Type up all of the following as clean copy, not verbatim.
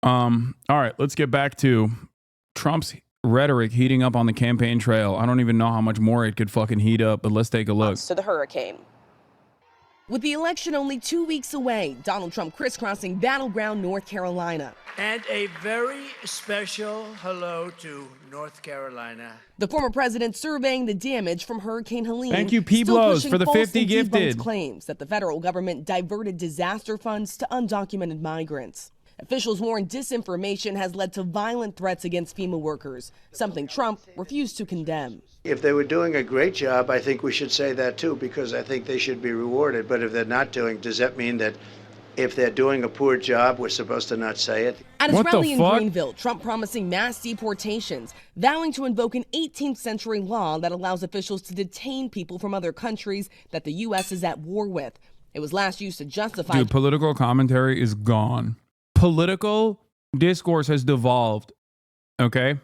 All right, let's get back to Trump's rhetoric heating up on the campaign trail. I don't even know how much more it could fucking heat up, but let's take a look. To the hurricane. With the election only 2 weeks away, Donald Trump crisscrossing battleground North Carolina. And a very special hello to North Carolina. The former president surveying the damage from Hurricane Helene. Thank you, Peblos, for the 50 gifted. Claims that the federal government diverted disaster funds to undocumented migrants. Officials warn disinformation has led to violent threats against FEMA workers, something Trump refused to condemn. If they were doing a great job, I think we should say that too, because I think they should be rewarded. But if they're not doing, does that mean that if they're doing a poor job, we're supposed to not say it? At his rally in Greenville, Trump promising mass deportations, vowing to invoke an 18th century law that allows officials to detain people from other countries that the U.S. is at war with. It was last used to justify... Dude, political commentary is gone. Political discourse has devolved, okay?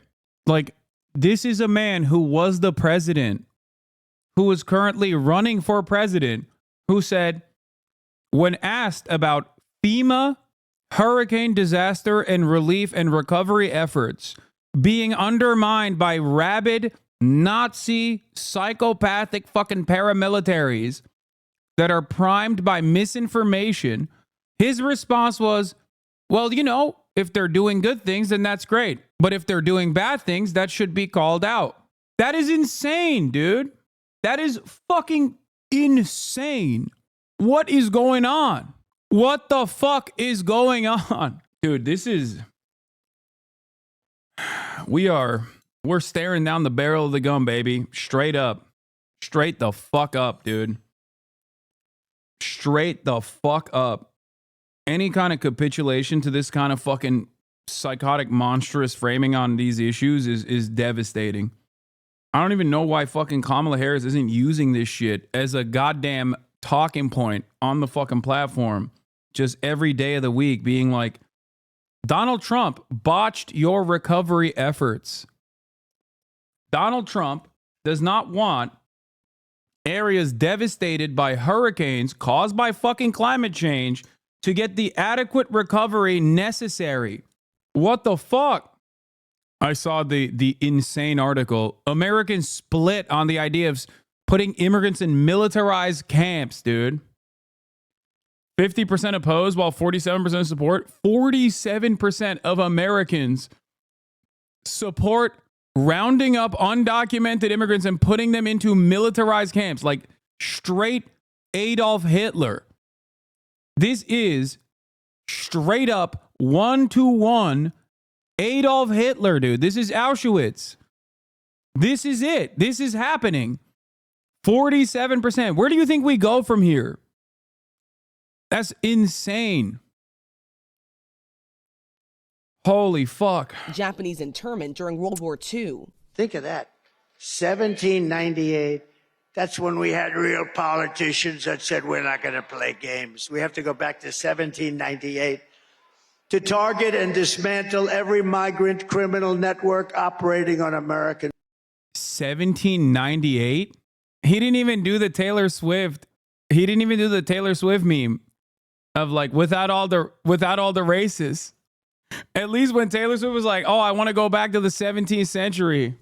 Like, this is a man who was the president, who is currently running for president, who said, when asked about FEMA, hurricane disaster and relief and recovery efforts being undermined by rabid Nazi psychopathic fucking paramilitaries that are primed by misinformation, his response was, well, you know, if they're doing good things, then that's great. But if they're doing bad things, that should be called out. That is insane, dude. That is fucking insane. What is going on? What the fuck is going on? Dude, this is... We're staring down the barrel of the gun, baby. Straight up. Straight the fuck up, dude. Straight the fuck up. Any kind of capitulation to this kind of fucking psychotic, monstrous framing on these issues is devastating. I don't even know why fucking Kamala Harris isn't using this shit as a goddamn talking point on the fucking platform just every day of the week, being like, Donald Trump botched your recovery efforts. Donald Trump does not want areas devastated by hurricanes caused by fucking climate change to get the adequate recovery necessary. What the fuck? I saw the insane article. Americans split on the idea of putting immigrants in militarized camps, dude. 50% opposed while 47% support. 47% of Americans support rounding up undocumented immigrants and putting them into militarized camps, like straight Adolf Hitler. This is straight up 1-to-1 Adolf Hitler, dude. This is Auschwitz. This is it. This is happening. 47%. Where do you think we go from here? That's insane. Holy fuck. Japanese internment during World War II. Think of that. 1798. That's when we had real politicians that said, we're not going to play games. We have to go back to 1798 to target and dismantle every migrant criminal network operating on American. 1798? He didn't even do the Taylor Swift. He didn't even do the Taylor Swift meme of like, without all the races. At least when Taylor Swift was like, oh, I want to go back to the 17th century.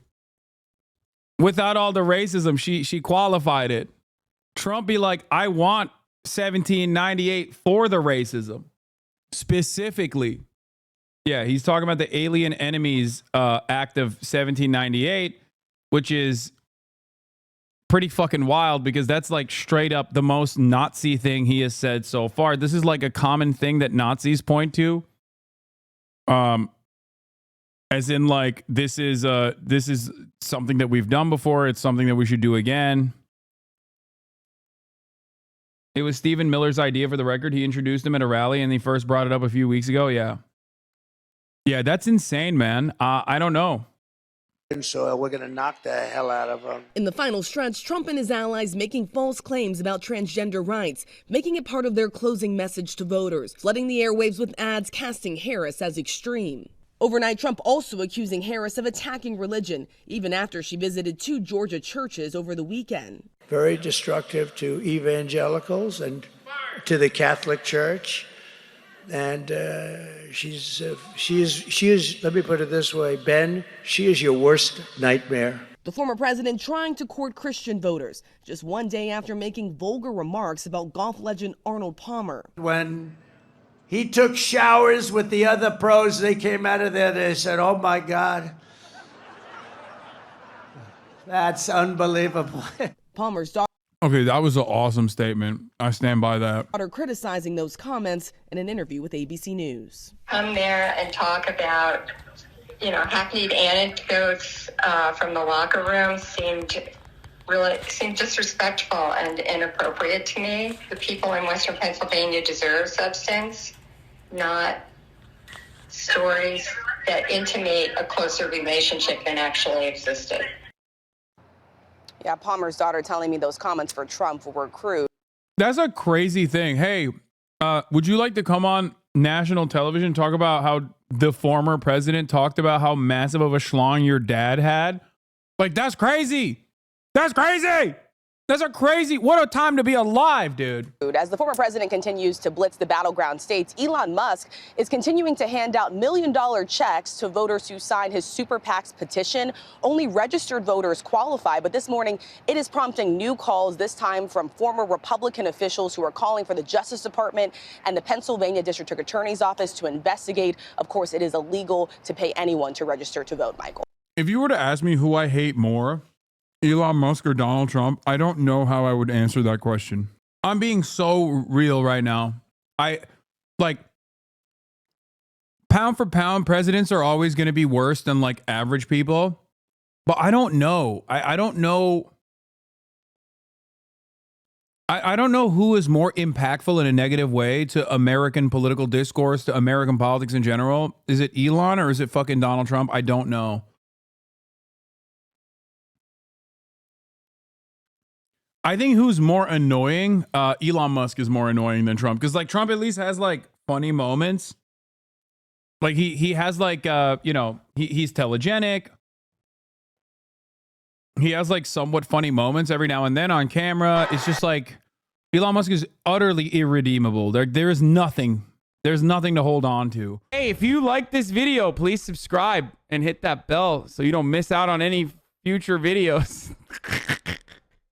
Without all the racism, she qualified it. Trump be like, I want 1798 for the racism. Specifically. Yeah, he's talking about the Alien Enemies Act of 1798, which is pretty fucking wild because that's like straight up the most Nazi thing he has said so far. This is like a common thing that Nazis point to. As in like, this is something that we've done before. It's something that we should do again. It was Stephen Miller's idea, for the record. He introduced him at a rally and he first brought it up a few weeks ago. Yeah. Yeah, that's insane, man. I don't know. So we're going to knock the hell out of them. In the final stretch, Trump and his allies making false claims about transgender rights, making it part of their closing message to voters, flooding the airwaves with ads casting Harris as extreme. Overnight, Trump also accusing Harris of attacking religion, even after she visited 2 Georgia churches over the weekend. Very destructive to evangelicals and to the Catholic Church. And she is, let me put it this way, Ben, she is your worst nightmare. The former president trying to court Christian voters just one day after making vulgar remarks about golf legend Arnold Palmer. When he took showers with the other pros, they came out of there, they said, oh my God, that's unbelievable. Palmer's daughter Okay, that was an awesome statement. I stand by that. criticizing those comments in an interview with ABC News. Come there and talk about, hackneyed anecdotes from the locker room seemed disrespectful and inappropriate to me. The people in Western Pennsylvania deserve substance, not stories that intimate a closer relationship than actually existed. Yeah, Palmer's daughter telling me those comments for Trump were crude. That's a crazy thing. Hey, would you like to come on national television and talk about how the former president talked about how massive of a schlong your dad had? Like, that's crazy. That's crazy. That's a crazy, what a time to be alive, dude. As the former president continues to blitz the battleground states, Elon Musk is continuing to hand out million-dollar checks to voters who sign his super PAC's petition. Only registered voters qualify, but this morning it is prompting new calls, this time from former Republican officials who are calling for the Justice Department and the Pennsylvania District Attorney's Office to investigate. Of course, it is illegal to pay anyone to register to vote, Michael. If you were to ask me who I hate more, Elon Musk or Donald Trump, I don't know how I would answer that question. I'm being so real right now. Pound for pound, presidents are always going to be worse than like average people. But I don't know. I don't know. I don't know who is more impactful in a negative way to American political discourse, to American politics in general. Is it Elon or is it fucking Donald Trump? I don't know. I think who's more annoying, Elon Musk is more annoying than Trump. Because like Trump at least has like funny moments. Like he has like, he's telegenic. He has like somewhat funny moments every now and then on camera. It's just like Elon Musk is utterly irredeemable. There's nothing to hold on to. Hey, if you like this video, please subscribe and hit that bell so you don't miss out on any future videos.